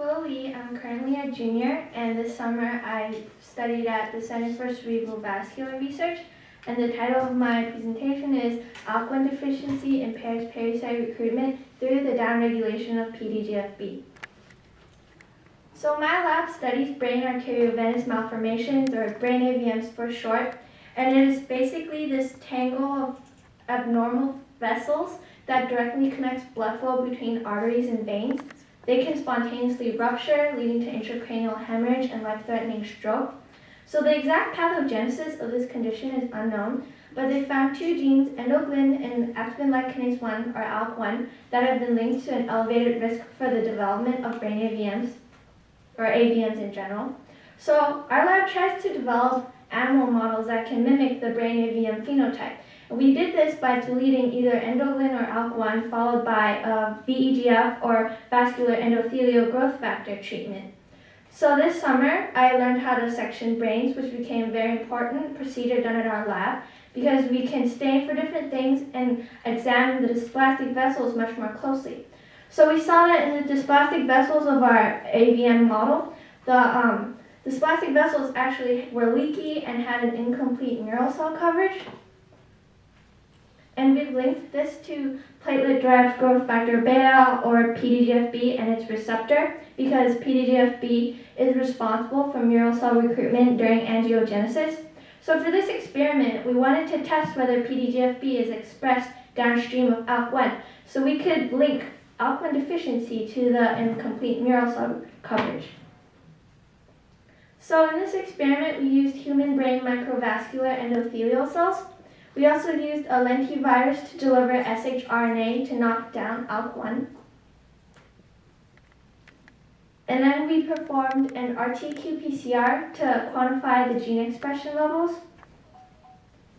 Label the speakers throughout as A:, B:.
A: Willa Li. I'm currently a junior, and this summer I studied at the Center for Cerebrovascular Research, and the title of my presentation is Alkaline Deficiency Impairs Parasite Recruitment Through the Downregulation of PDGFB. So my lab studies brain arteriovenous malformations, or brain AVMs for short, and it is basically this tangle of abnormal vessels that directly connects blood flow between arteries and veins. They can spontaneously rupture, leading to intracranial hemorrhage and life-threatening stroke. So the exact pathogenesis of this condition is unknown, but they found two genes, endoglin and activin-like kinase 1, or ALK1, that have been linked to an elevated risk for the development of brain AVMs, or AVMs in general. So our lab tries to develop animal models that can mimic the brain AVM phenotype. We did this by deleting either endoglin or ALK1 followed by VEGF or vascular endothelial growth factor treatment. So this summer, I learned how to section brains, which became a very important procedure done at our lab because we can stain for different things and examine the dysplastic vessels much more closely. So we saw that in the dysplastic vessels of our AVM model, the dysplastic vessels actually were leaky and had an incomplete neural cell coverage. And we've linked this to platelet-derived growth factor beta, or PDGFB, and its receptor, because PDGFB is responsible for neural cell recruitment during angiogenesis. So for this experiment, we wanted to test whether PDGFB is expressed downstream of ALK1, so we could link ALK1 deficiency to the incomplete neural cell coverage. So in this experiment, we used human brain microvascular endothelial cells. We also used a lentivirus to deliver shRNA to knock down ALK1. And then we performed an RT-qPCR to quantify the gene expression levels.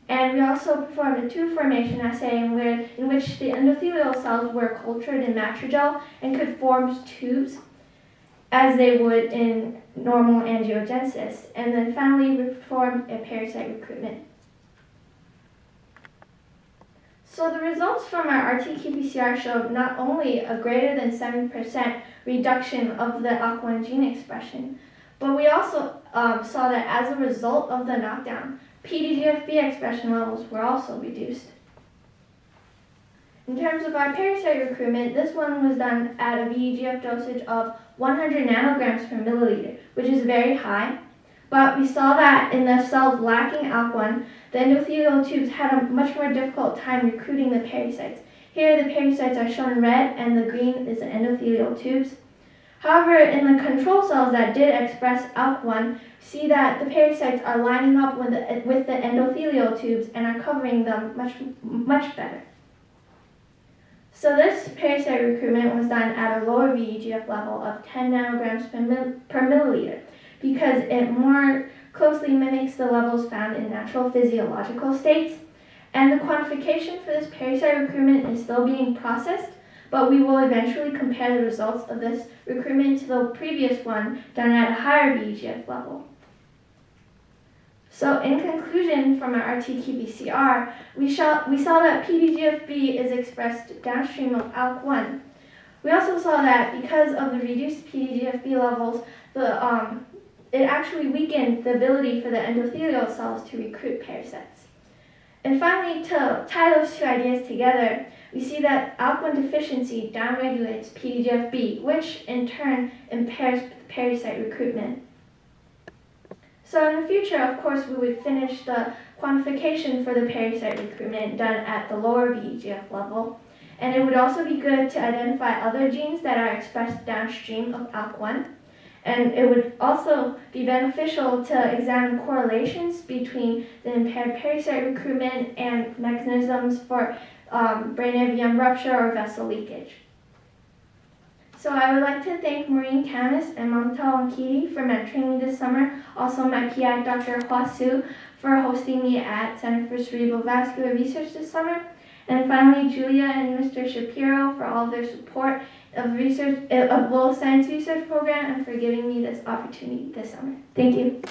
A: And we also performed a tube formation assay in which the endothelial cells were cultured in matrigel and could form tubes as they would in normal angiogenesis. And then finally, we performed a parasite recruitment. So the results from our RT-qPCR showed not only a greater than 7% reduction of the ALK1 gene expression, but we also saw that as a result of the knockdown, PDGFB expression levels were also reduced. In terms of our parasite recruitment, this one was done at a VEGF dosage of 100 nanograms per milliliter, which is very high. But we saw that in the cells lacking ALK1, the endothelial tubes had a much more difficult time recruiting the parasites. Here the parasites are shown red and the green is the endothelial tubes. However, in the control cells that did express ALK1, see that the parasites are lining up with the endothelial tubes and are covering them much better. So this parasite recruitment was done at a lower VEGF level of 10 nanograms per milliliter, because it more closely mimics the levels found in natural physiological states. And the quantification for this parasite recruitment is still being processed, but we will eventually compare the results of this recruitment to the previous one done at a higher VEGF level. So in conclusion, from our RT-qPCR, we saw that PDGFB is expressed downstream of ALK1. We also saw that because of the reduced PDGFB levels, it actually weakened the ability for the endothelial cells to recruit parasites. And finally, to tie those two ideas together, we see that ALK1 deficiency downregulates PDGFB, which in turn impairs parasite recruitment. So in the future, of course, we would finish the quantification for the parasite recruitment done at the lower VEGF level. And it would also be good to identify other genes that are expressed downstream of ALK1. And it would also be beneficial to examine correlations between the impaired parasite recruitment and mechanisms for brain AVM rupture or vessel leakage. So I would like to thank Maureen Camus and Mamta Wankiti for mentoring me this summer. Also my PI, Dr. Hua Su, for hosting me at Center for Cerebrovascular Research this summer. And finally, Julia and Mr. Shapiro for all of their support of Lowell Science Research Program and for giving me this opportunity this summer. Thank you.